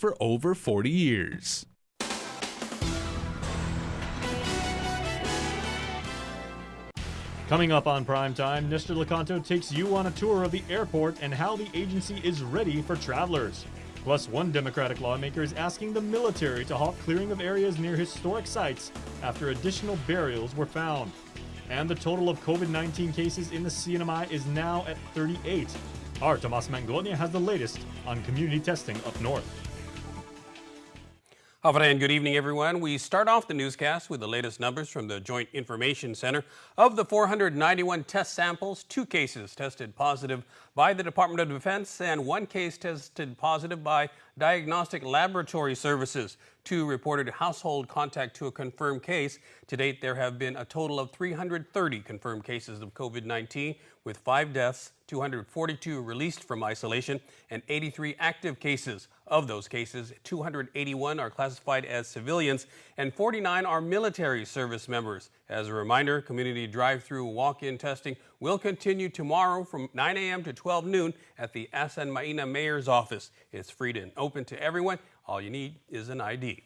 for over 40 years. Coming up on Primetime, Nestor Lecanto takes you on a tour of the airport and how the agency is ready for travelers. Plus, one Democratic lawmaker is asking the military to halt clearing of areas near historic sites after additional burials were found. And the total of COVID-19 cases in the CNMI is now at 38. Our Tomas Mangonia has the latest on community testing up north. And good evening, everyone. We start off the newscast with the latest numbers from the Joint Information Center. Of the 491 test samples, 2 cases tested positive by the Department of Defense and 1 case tested positive by Diagnostic Laboratory Services. 2 reported household contact to a confirmed case. To date, there have been a total of 330 confirmed cases of COVID-19, with 5 deaths, 242 released from isolation, and 83 active cases. Of those cases, 281 are classified as civilians and 49 are military service members. As a reminder, community drive-through walk-in testing will continue tomorrow from 9 a.m. to 12 noon at the Asan Maina Mayor's office. It's free and open to everyone. All you need is an ID.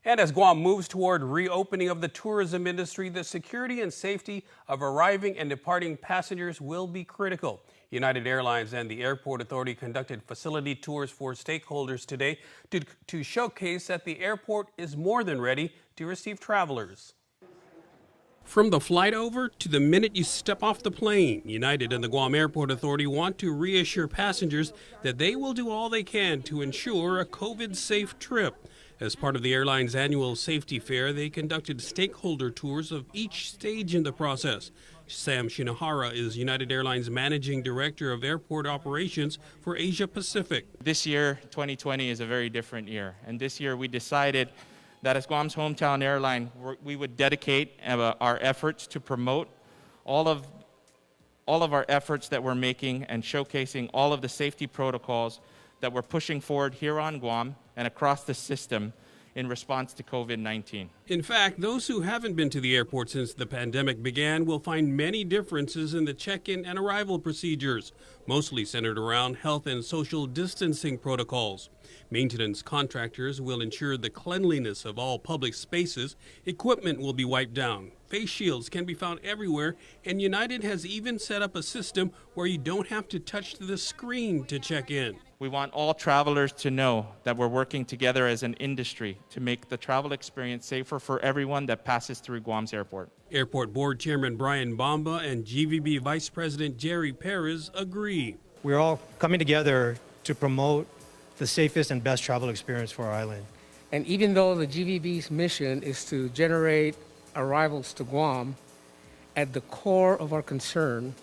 And as Guam moves toward reopening of the tourism industry, the security and safety of arriving and departing passengers will be critical. United Airlines and the Airport Authority conducted facility tours for stakeholders today to showcase that the airport is more than ready to receive travelers. From the flight over to the minute you step off the plane, United and the Guam Airport Authority want to reassure passengers that they will do all they can to ensure a COVID-safe trip. As part of the airline's annual safety fair, they conducted stakeholder tours of each stage in the process. Sam Shinohara is United Airlines Managing Director of Airport Operations for Asia Pacific. This year, 2020, is a very different year. And this year we decided that as Guam's hometown airline, we would dedicate our efforts to promote all of our efforts that we're making and showcasing all of the safety protocols that we're pushing forward here on Guam and across the system in response to COVID-19. In fact, those who haven't been to the airport since the pandemic began will find many differences in the check-in and arrival procedures, mostly centered around health and social distancing protocols. Maintenance contractors will ensure the cleanliness of all public spaces. Equipment will be wiped down. Face shields can be found everywhere, and United has even set up a system where you don't have to touch the screen to check in. We want all travelers to know that we're working together as an industry to make the travel experience safer for everyone that passes through Guam's airport. Airport Board Chairman Brian Bamba and GVB Vice President Jerry Perez agree. We're all coming together to promote the safest and best travel experience for our island. And even though the GVB's mission is to generate arrivals to Guam, at the core of our concern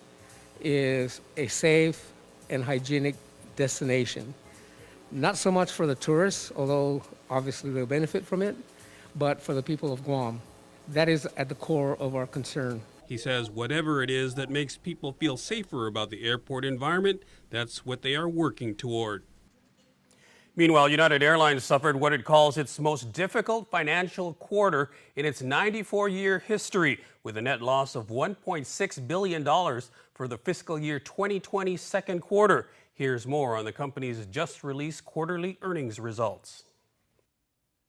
is a safe and hygienic destination. Not so much for the tourists, although obviously they'll benefit from it, but for the people of Guam. That is at the core of our concern. He says whatever it is that makes people feel safer about the airport environment, that's what they are working toward. Meanwhile, United Airlines suffered what it calls its most difficult financial quarter in its 94-year history, with a net loss of $1.6 billion for the fiscal year 2020 second quarter. Here's more on the company's just-released quarterly earnings results.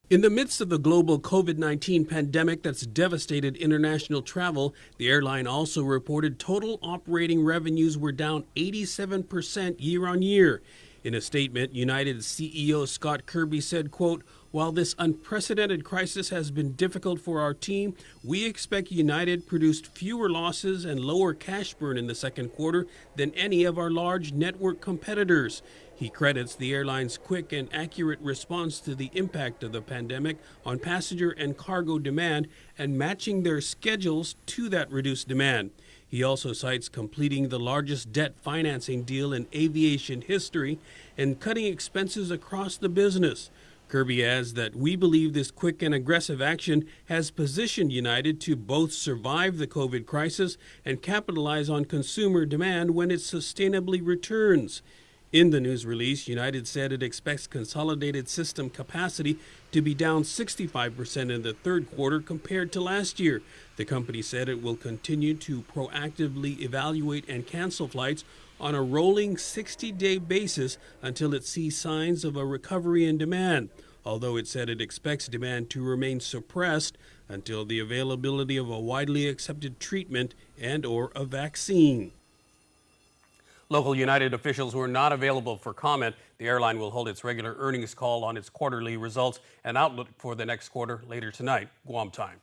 In the midst of the global COVID-19 pandemic that's devastated international travel, the airline also reported total operating revenues were down 87% year-on-year. In a statement, United CEO Scott Kirby said, quote, "While this unprecedented crisis has been difficult for our team, we expect United produced fewer losses and lower cash burn in the second quarter than any of our large network competitors." He credits the airline's quick and accurate response to the impact of the pandemic on passenger and cargo demand and matching their schedules to that reduced demand. He also cites completing the largest debt financing deal in aviation history and cutting expenses across the business. Kirby adds that we believe this quick and aggressive action has positioned United to both survive the COVID crisis and capitalize on consumer demand when it sustainably returns. In the news release, United said it expects consolidated system capacity to be down 65% in the third quarter compared to last year. The company said it will continue to proactively evaluate and cancel flights on a rolling 60-day basis until it sees signs of a recovery in demand, although it said it expects demand to remain suppressed until the availability of a widely accepted treatment and/or a vaccine. Local United officials were not available for comment. The airline will hold its regular earnings call on its quarterly results and outlook for the next quarter later tonight, Guam time.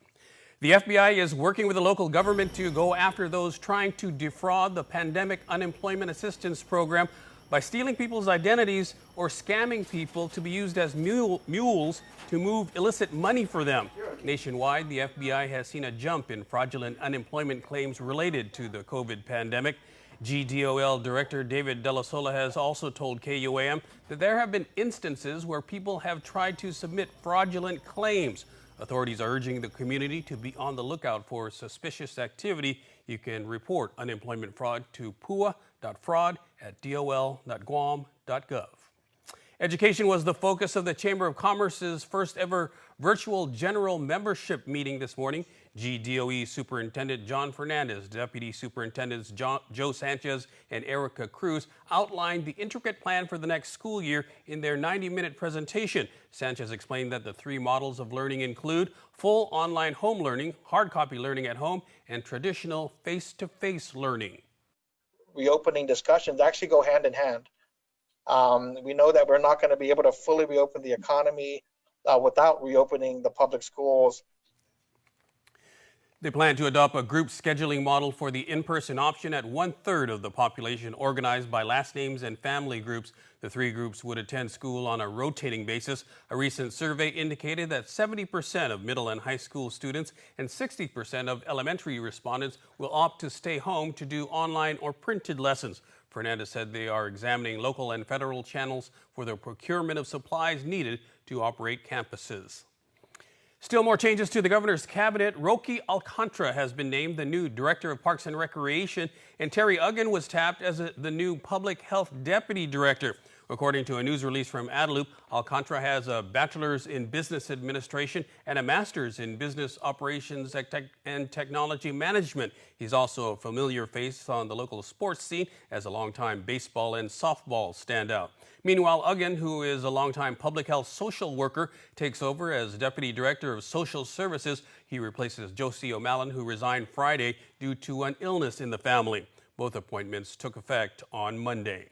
The FBI is working with the local government to go after those trying to defraud the Pandemic Unemployment Assistance Program by stealing people's identities or scamming people to be used as mules to move illicit money for them. Nationwide, the FBI has seen a jump in fraudulent unemployment claims related to the COVID pandemic. GDOL Director David De La Sola has also told KUAM that there have been instances where people have tried to submit fraudulent claims. Authorities are urging the community to be on the lookout for suspicious activity. You can report unemployment fraud to pua.fraud@dol.guam.gov. Education was the focus of the Chamber of Commerce's first ever virtual general membership meeting this morning. GDOE Superintendent John Fernandez, Deputy Superintendents Joe Sanchez and Erica Cruz outlined the intricate plan for the next school year in their 90-minute presentation. Sanchez explained that the three models of learning include full online home learning, hard copy learning at home, and traditional face-to-face learning. Reopening discussions actually go hand in hand. We know that we're not going to be able to fully reopen the economy without reopening the public schools. They plan to adopt a group scheduling model for the in-person option at 1/3 of the population, organized by last names and family groups. The three groups would attend school on a rotating basis. A recent survey indicated that 70% of middle and high school students and 60% of elementary respondents will opt to stay home to do online or printed lessons. Fernandez said they are examining local and federal channels for the procurement of supplies needed to operate campuses. Still more changes to the governor's cabinet. Roque Alcantara has been named the new Director of Parks and Recreation, and Terry Uggan was tapped as the new Public Health Deputy Director. According to a news release from Adelup, Alcantara has a bachelor's in business administration and a master's in business operations and technology management. He's also a familiar face on the local sports scene as a longtime baseball and softball standout. Meanwhile, Uggan, who is a longtime public health social worker, takes over as Deputy Director of Social Services. He replaces Josie O'Malley, who resigned Friday due to an illness in the family. Both appointments took effect on Monday.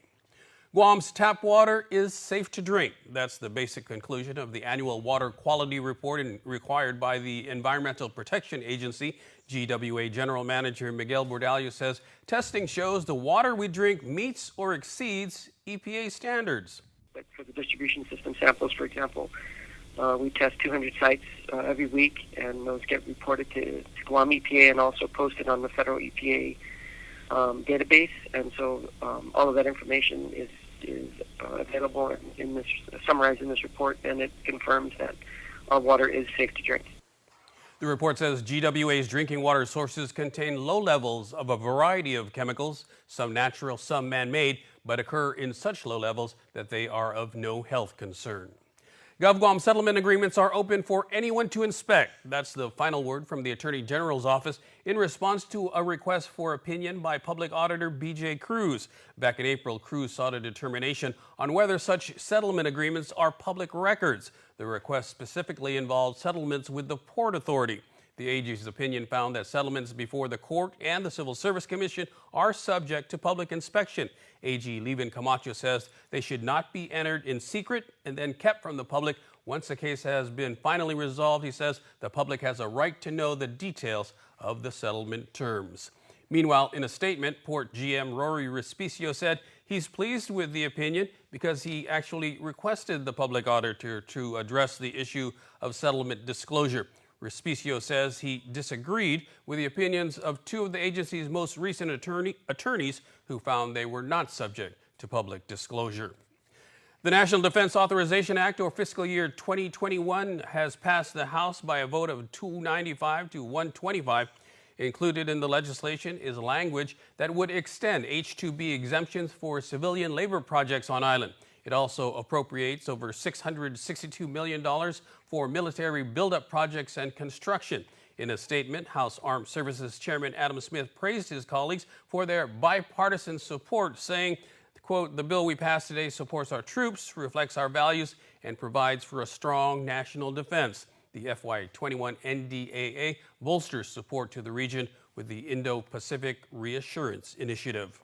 Guam's tap water is safe to drink. That's the basic conclusion of the annual water quality report required by the Environmental Protection Agency. GWA General Manager Miguel Bordallo says testing shows the water we drink meets or exceeds EPA standards. Like for the distribution system samples, for example, we test 200 sites every week, and those get reported to Guam EPA and also posted on the federal EPA database. And so all of that information is available in this, summarized in this report, and it confirms that our water is safe to drink. The report says GWA's drinking water sources contain low levels of a variety of chemicals, some natural, some man-made, but occur in such low levels that they are of no health concern. GovGuam settlement agreements are open for anyone to inspect. That's the final word from the Attorney General's office in response to a request for opinion by Public Auditor B.J. Cruz. Back in April, Cruz sought a determination on whether such settlement agreements are public records. The request specifically involved settlements with the Port Authority. The AG's opinion found that settlements before the court and the Civil Service Commission are subject to public inspection. AG Levin Camacho says they should not be entered in secret and then kept from the public. Once the case has been finally resolved, he says the public has a right to know the details of the settlement terms. Meanwhile, in a statement, Port GM Rory Respicio said he's pleased with the opinion because he actually requested the public auditor to address the issue of settlement disclosure. Respicio says he disagreed with the opinions of two of the agency's most recent attorneys who found they were not subject to public disclosure. The National Defense Authorization Act, or fiscal year 2021, has passed the House by a vote of 295 to 125. Included in the legislation is language that would extend H-2B exemptions for civilian labor projects on island. It also appropriates over $662 million for military buildup projects and construction. In a statement, House Armed Services Chairman Adam Smith praised his colleagues for their bipartisan support, saying, quote, "The bill we passed today supports our troops, reflects our values, and provides for a strong national defense. The FY21 NDAA bolsters support to the region with the Indo-Pacific Reassurance Initiative."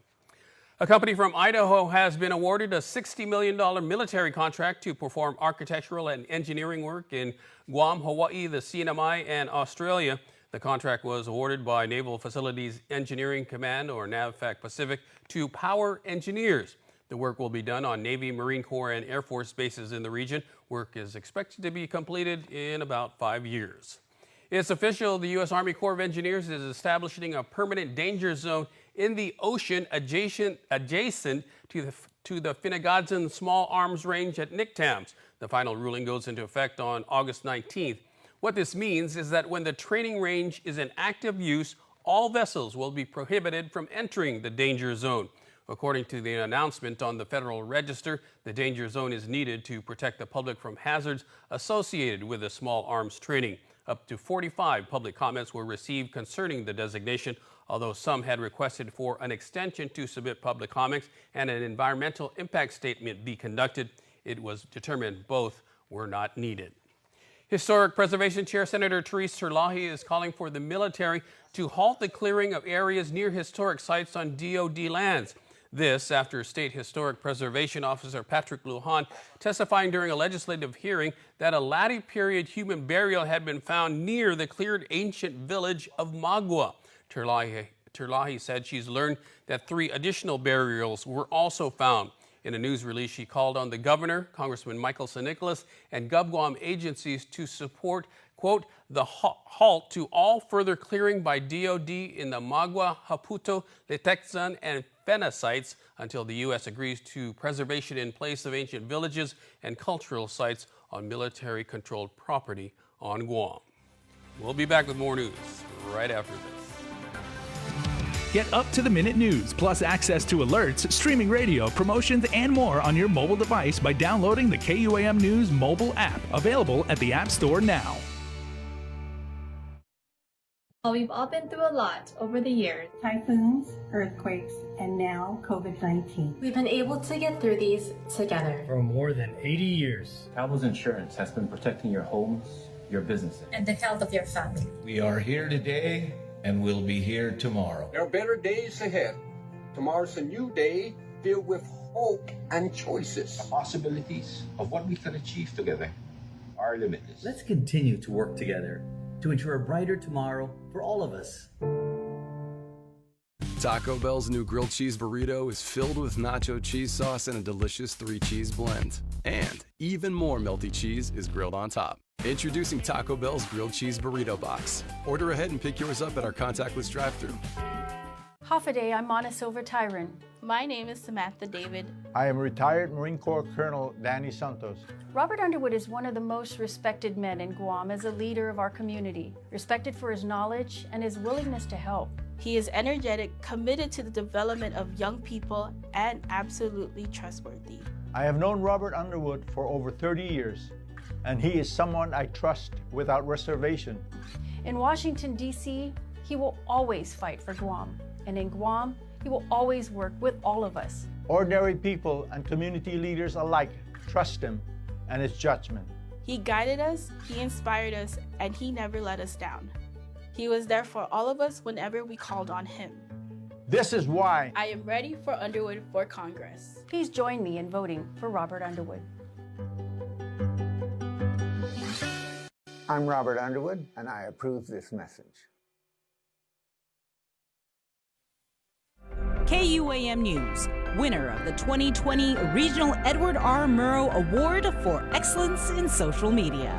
A company from Idaho has been awarded a $60 million military contract to perform architectural and engineering work in Guam, Hawaii, the CNMI, and Australia. The contract was awarded by Naval Facilities Engineering Command, or NAVFAC Pacific, to Power Engineers. The work will be done on Navy, Marine Corps, and Air Force bases in the region. Work is expected to be completed in about 5 years. It's official, the U.S. Army Corps of Engineers is establishing a permanent danger zone in the ocean adjacent to the Finnegadson Small Arms Range at NICTAMS. The final ruling goes into effect on August 19th. What this means is that when the training range is in active use, all vessels will be prohibited from entering the danger zone. According to the announcement on the Federal Register, the danger zone is needed to protect the public from hazards associated with the small arms training. Up to 45 public comments were received concerning the designation, although some had requested for an extension to submit public comments and an environmental impact statement be conducted. It was determined both were not needed. Historic Preservation Chair Senator Therese Terlahi is calling for the military to halt the clearing of areas near historic sites on DoD lands. This after State Historic Preservation Officer Patrick Lujan testifying during a legislative hearing that a Latte period human burial had been found near the cleared ancient village of Magua. Terlahi said she's learned that 3 additional burials were also found. In a news release, she called on the governor, Congressman Michael San Nicolas, and GovGuam agencies to support, quote, the halt to all further clearing by DoD in the Magua, Haputo, Letexan, and Fena sites until the U.S. agrees to preservation in place of ancient villages and cultural sites on military-controlled property on Guam. We'll be back with more news right after this. Get up-to-the-minute news, plus access to alerts, streaming radio, promotions, and more on your mobile device by downloading the KUAM News mobile app, available at the App Store now. Well, we've all been through a lot over the years. Typhoons, earthquakes, and now COVID-19. We've been able to get through these together. For more than 80 years. Travelers Insurance has been protecting your homes, your businesses, and the health of your family. We are here today and we'll be here tomorrow. There are better days ahead. Tomorrow's a new day filled with hope and choices. The possibilities of what we can achieve together are limitless. Let's continue to work together to ensure a brighter tomorrow for all of us. Taco Bell's new grilled cheese burrito is filled with nacho cheese sauce and a delicious 3-cheese blend. And even more melty cheese is grilled on top. Introducing Taco Bell's grilled cheese burrito box. Order ahead and pick yours up at our contactless drive-thru. Hafaday, I'm Mana Silver Tyron. My name is Samantha David. I am retired Marine Corps Colonel Danny Santos. Robert Underwood is one of the most respected men in Guam as a leader of our community, respected for his knowledge and his willingness to help. He is energetic, committed to the development of young people, and absolutely trustworthy. I have known Robert Underwood for over 30 years, and he is someone I trust without reservation. In Washington, D.C., he will always fight for Guam. And in Guam, he will always work with all of us. Ordinary people and community leaders alike trust him and his judgment. He guided us, he inspired us, and he never let us down. He was there for all of us whenever we called on him. This is why I am ready for Underwood for Congress. Please join me in voting for Robert Underwood. I'm Robert Underwood, and I approve this message. KUAM News, winner of the 2020 Regional Edward R. Murrow Award for Excellence in Social Media.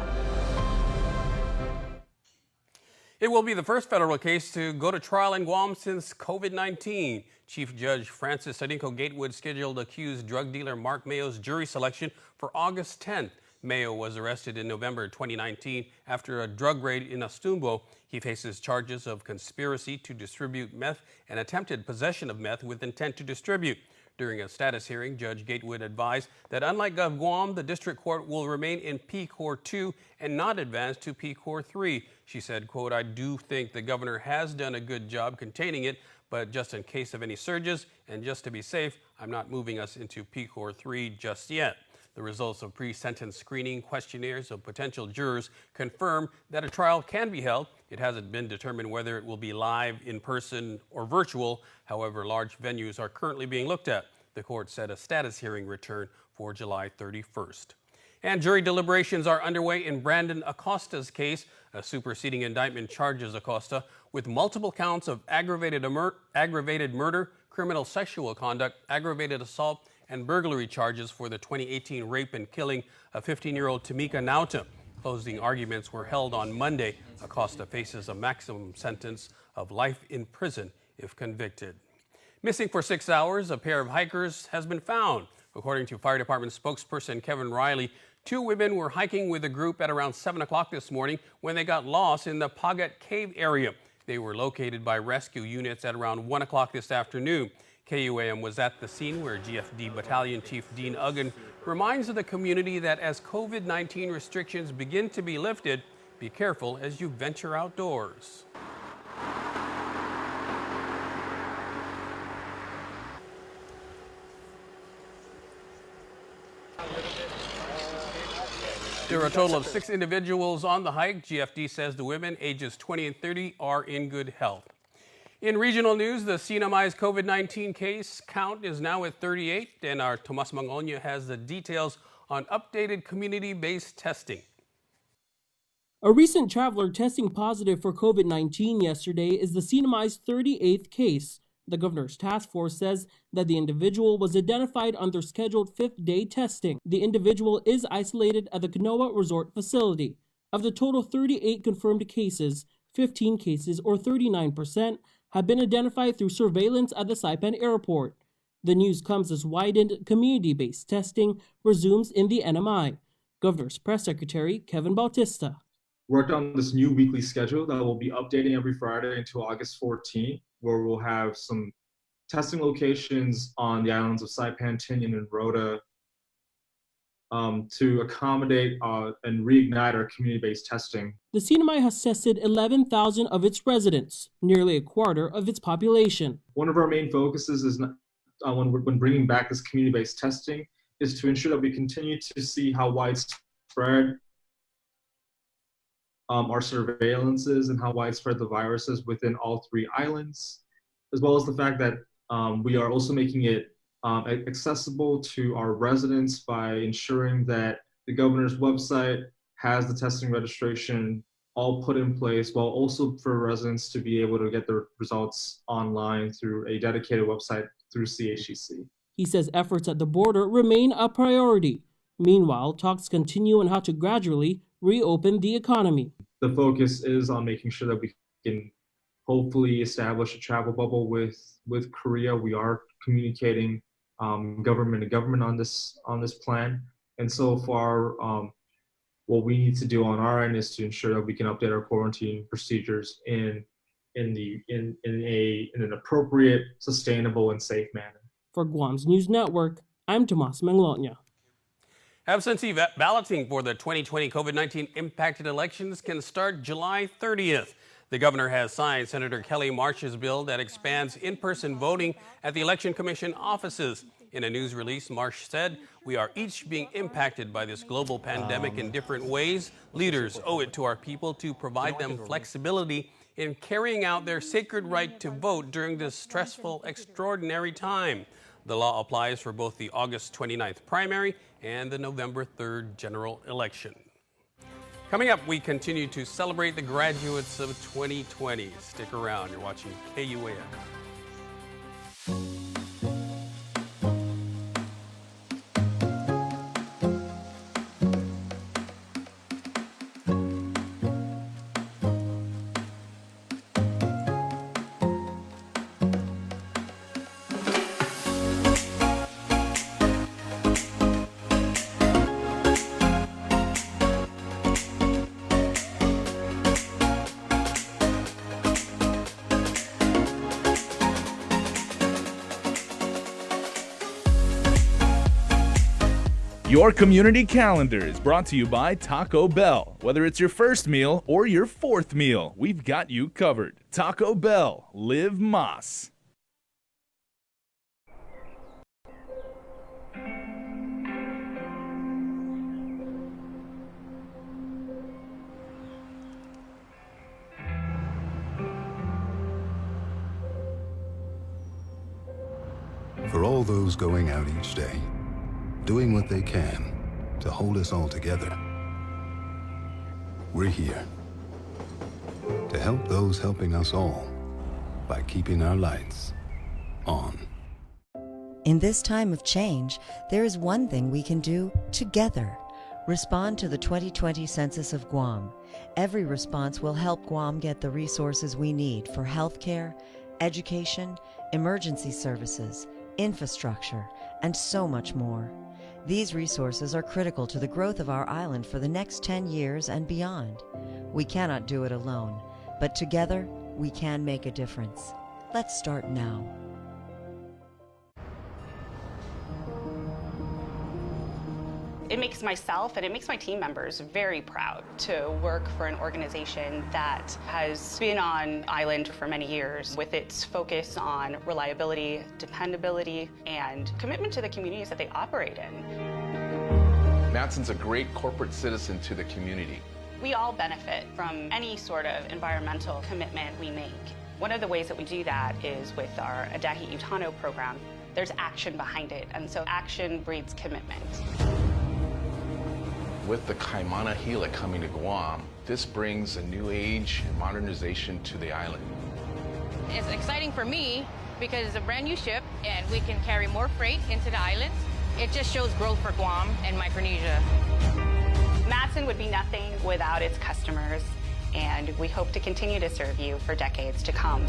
It will be the first federal case to go to trial in Guam since COVID-19. Chief Judge Francis Sadinko Gatewood scheduled accused drug dealer Mark Mayo's jury selection for August 10th. Mayo was arrested in November 2019 after a drug raid in Astumbo. He faces charges of conspiracy to distribute meth and attempted possession of meth with intent to distribute. During a status hearing, Judge Gatewood advised that unlike Guam, the district court will remain in PCOR 2 and not advance to PCOR 3. She said, quote, "I do think the governor has done a good job containing it, but just in case of any surges and just to be safe, I'm not moving us into PCOR 3 just yet." The results of pre-sentence screening questionnaires of potential jurors confirm that a trial can be held. It hasn't been determined whether it will be live, in person, or virtual. However, large venues are currently being looked at. The court set a status hearing return for July 31st. And jury deliberations are underway in Brandon Acosta's case. A superseding indictment charges Acosta with multiple counts of aggravated murder, criminal sexual conduct, aggravated assault, and burglary charges for the 2018 rape and killing of 15-year-old Tamika Nauta. Closing arguments were held on Monday. Acosta faces a maximum sentence of life in prison if convicted. Missing for 6 hours, a pair of hikers has been found. According to Fire Department spokesperson Kevin Riley, 2 women were hiking with a group at around 7 o'clock this morning when they got lost in the Pagat Cave area. They were located by rescue units at around 1 o'clock this afternoon. KUAM was at the scene where GFD Battalion Chief Dean Uggan reminds the community that as COVID-19 restrictions begin to be lifted, be careful as you venture outdoors. There are a total of 6 individuals on the hike. GFD says the women ages 20 and 30 are in good health. In regional news, the CNMI's COVID-19 case count is now at 38, and our Tomas Mangoña has the details on updated community-based testing. A recent traveler testing positive for COVID-19 yesterday is the CNMI's 38th case. The governor's task force says that the individual was identified on their scheduled 5th-day testing. The individual is isolated at the Kanoa Resort facility. Of the total 38 confirmed cases, 15 cases, or 39%, have been identified through surveillance at the Saipan airport. The news comes as widened community-based testing resumes in the NMI. Governor's Press Secretary Kevin Bautista worked on this new weekly schedule that will be updating every Friday until August 14, where we'll have some testing locations on the islands of Saipan, Tinian, and Rota to accommodate and reignite our community-based testing. The CNMI has tested 11,000 of its residents, nearly a quarter of its population. One of our main focuses is when bringing back this community-based testing is to ensure that we continue to see how widespread our surveillance is and how widespread the virus is within all 3 islands, as well as the fact that we are also making it accessible to our residents by ensuring that the governor's website has the testing registration all put in place, while also for residents to be able to get their results online through a dedicated website through CHEC. He says efforts at the border remain a priority. Meanwhile, talks continue on how to gradually reopen the economy. The focus is on making sure that we can hopefully establish a travel bubble with Korea. We are communicating government to government on this plan, and so far what we need to do on our end is to ensure that we can update our quarantine procedures in an appropriate, sustainable, and safe manner. For Guam's News Network, I'm Tomas Mangoña. Absentee balloting for the 2020 COVID-19 impacted elections can start July 30th. The governor has signed Senator Kelly Marsh's bill that expands in-person voting at the Election Commission offices. In a news release, Marsh said, "We are each being impacted by this global pandemic in different ways. Leaders owe it to our people to provide them flexibility in carrying out their sacred right to vote during this stressful, extraordinary time." The law applies for both the August 29th primary and the November 3rd general election. Coming up, we continue to celebrate the graduates of 2020. Stick around. You're watching KUAM. Your community calendar is brought to you by Taco Bell. Whether it's your first meal or your fourth meal, we've got you covered. Taco Bell, live Mas. For all those going out each day, doing what they can to hold us all together, we're here to help those helping us all by keeping our lights on. In this time of change, there is one thing we can do together. Respond to the 2020 Census of Guam. Every response will help Guam get the resources we need for healthcare, education, emergency services, infrastructure, and so much more. These resources are critical to the growth of our island for the next 10 years and beyond. We cannot do it alone, but together we can make a difference. Let's start now. It makes myself and it makes my team members very proud to work for an organization that has been on island for many years with its focus on reliability, dependability, and commitment to the communities that they operate in. Matson's a great corporate citizen to the community. We all benefit from any sort of environmental commitment we make. One of the ways that we do that is with our Adahi Utano program. There's action behind it, and so action breeds commitment. With the Kaimana Hila coming to Guam, this brings a new age and modernization to the island. It's exciting for me because it's a brand new ship and we can carry more freight into the islands. It just shows growth for Guam and Micronesia. Matson would be nothing without its customers, and we hope to continue to serve you for decades to come.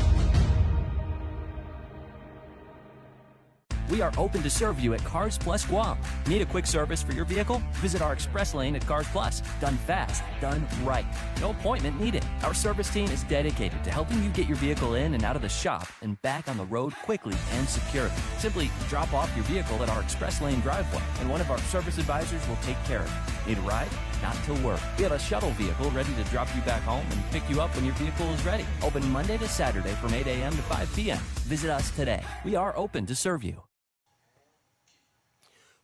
We are open to serve you at Cars Plus Guam. Need a quick service for your vehicle? Visit our express lane at Cars Plus. Done fast, done right. No appointment needed. Our service team is dedicated to helping you get your vehicle in and out of the shop and back on the road quickly and securely. Simply drop off your vehicle at our express lane driveway, and one of our service advisors will take care of it. Need a ride? Not to worry. We have a shuttle vehicle ready to drop you back home and pick you up when your vehicle is ready. Open Monday to Saturday from 8 a.m. to 5 p.m. Visit us today. We are open to serve you.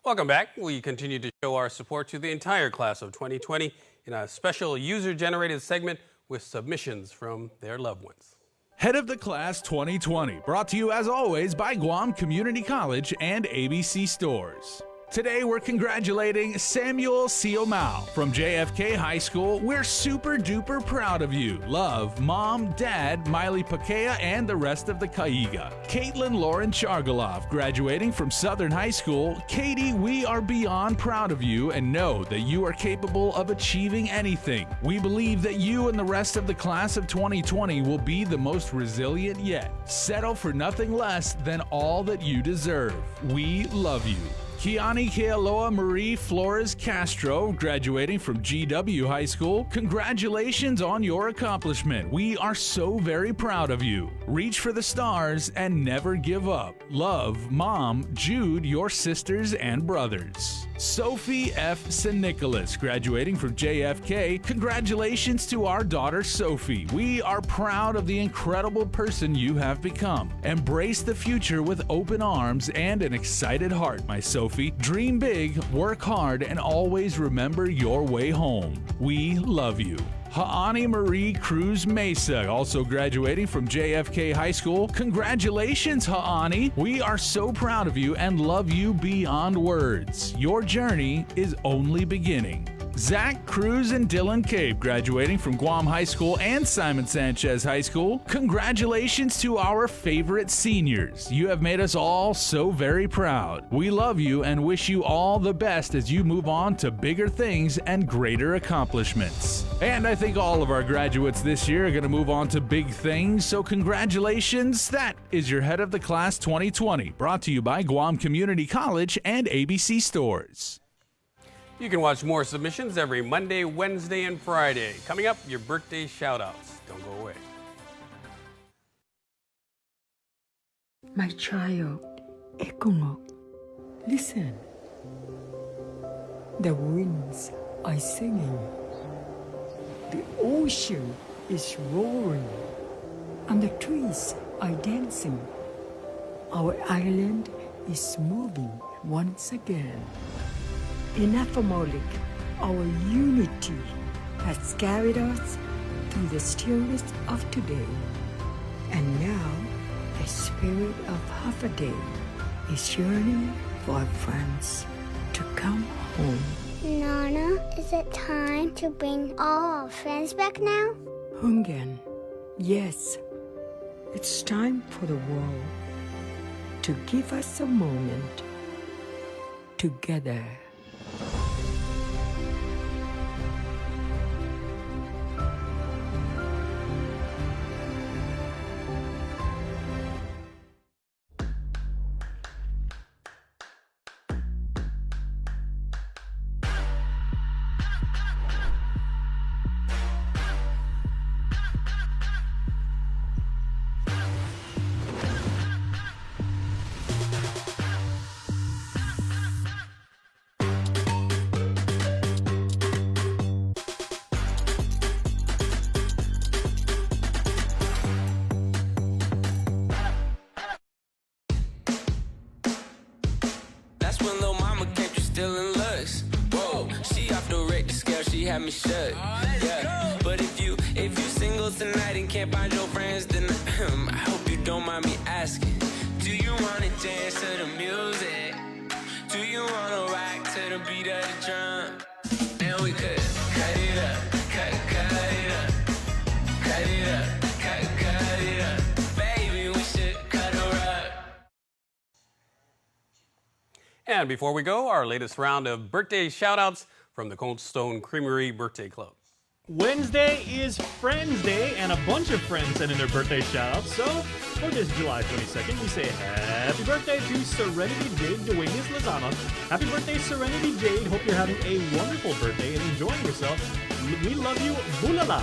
Welcome back. We continue to show our support to the entire class of 2020 in a special user-generated segment with submissions from their loved ones. Head of the Class 2020, brought to you as always by Guam Community College and ABC Stores. Today we're congratulating Samuel Siomao from JFK High School. We're super duper proud of you. Love, Mom, Dad, Miley Pakea, and the rest of the Kaiga. Caitlin Lauren Chargolov, graduating from Southern High School. Katie, we are beyond proud of you and know that you are capable of achieving anything. We believe that you and the rest of the class of 2020 will be the most resilient yet. Settle for nothing less than all that you deserve. We love you. Kiani Kealoa Marie Flores Castro, graduating from GW High School. Congratulations on your accomplishment. We are so very proud of you. Reach for the stars and never give up. Love, Mom, Jude, your sisters and brothers. Sophie F. St. Nicholas, graduating from JFK. Congratulations to our daughter Sophie. We are proud of the incredible person you have become. Embrace the future with open arms and an excited heart, my Sophie. Dream big, work hard, and always remember your way home. We love you. Ha'ani Marie Cruz Mesa, also graduating from JFK High School. Congratulations, Ha'ani. We are so proud of you and love you beyond words. Your journey is only beginning. Zach Cruz and Dylan Cape, graduating from Guam High School and Simon Sanchez High School. Congratulations to our favorite seniors. You have made us all so very proud. We love you and wish you all the best as you move on to bigger things and greater accomplishments. And I think all of our graduates this year are going to move on to big things, so congratulations. That is your Head of the Class 2020, brought to you by Guam Community College and ABC Stores. You can watch more submissions every Monday, Wednesday, and Friday. Coming up, your birthday shout-outs. Don't go away. My child, Ekongok, listen. The winds are singing. The ocean is roaring. And the trees are dancing. Our island is moving once again. In Afamolic, our unity has carried us through the stillness of today. And now, the spirit of half a day is yearning for our friends to come home. Nana, is it time to bring all our friends back now? Hungan, yes. It's time for the world to give us a moment together. When little mama came through still in looks. Whoa, she off the rate the scale, she had me shut. Yeah, but if you single tonight and can't find your friends, then I hope you don't mind me asking. Do you wanna dance to the music? Do you wanna rock to the beat of the drum? And we could cut it up, cut it up, cut it up, cut it up. Baby, we should cut her up. And before we go, our latest round of birthday shout-outs from the Cold Stone Creamery Birthday Club. Wednesday is Friends Day, and a bunch of friends sent in their birthday shout-outs. So, for this July 22nd, we say happy birthday to Serenity Jade Duenas Lozano. Happy birthday, Serenity Jade. Hope you're having a wonderful birthday and enjoying yourself. We love you, Bulala.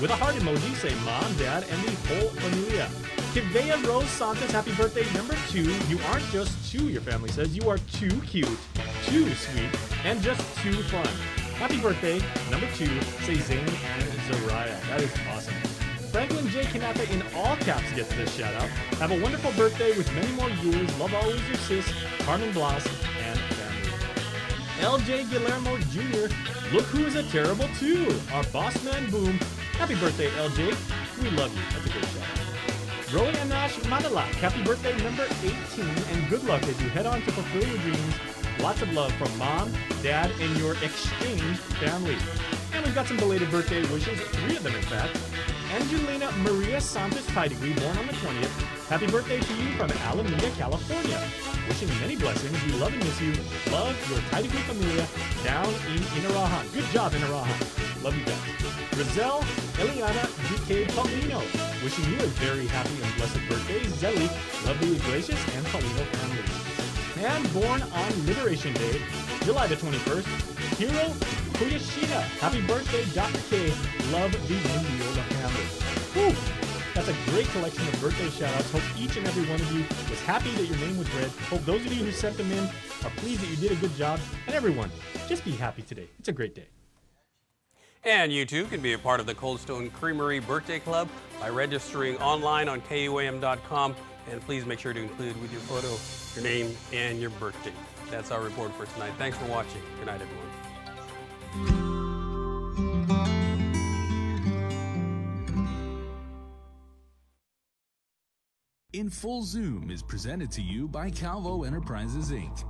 With a heart emoji, say Mom, Dad, and the whole familia. Kivea Rose Santos, happy birthday number 2. You aren't just 2, your family says. You are too cute, too sweet, and just too fun. Happy birthday number 2, say Zane and Zariah. That is awesome. Franklin J. Kanata in all caps gets this shout out. Have a wonderful birthday with many more years. Love always your sis, Carmen Blas, and family. LJ Guillermo Jr. Look who's a terrible 2. Our boss man Boom. Happy birthday, LJ. We love you. That's a great shout out. Roy Anash Manala, happy birthday number 18, and good luck as you head on to fulfill your dreams. Lots of love from Mom, Dad, and your exchange family. And we've got some belated birthday wishes, 3 of them in fact. Angelina Maria Santos Pedigree, born on the 20th. Happy birthday to you from Alameda, California. Wishing many blessings. We love and miss you. Love your Pedigree familia down in Inaraha. Good job, Inaraha. Love you guys. Rizal Eliana DK Paulino. Wishing you a very happy and blessed birthday. Zelly, love the Iglesias and Paulino family. And born on Liberation Day, July the 21st, Hiro Kuyashida. Happy birthday, Dr. K. Love the Mendiola family. Whew. That's a great collection of birthday shout-outs. Hope each and every one of you was happy that your name was read. Hope those of you who sent them in are pleased that you did a good job. And everyone, just be happy today. It's a great day. And you too can be a part of the Cold Stone Creamery Birthday Club by registering online on KUAM.com. And please make sure to include with your photo your name and your birthday. That's our report for tonight. Thanks for watching. Good night, everyone. In Full Zoom is presented to you by Calvo Enterprises, Inc.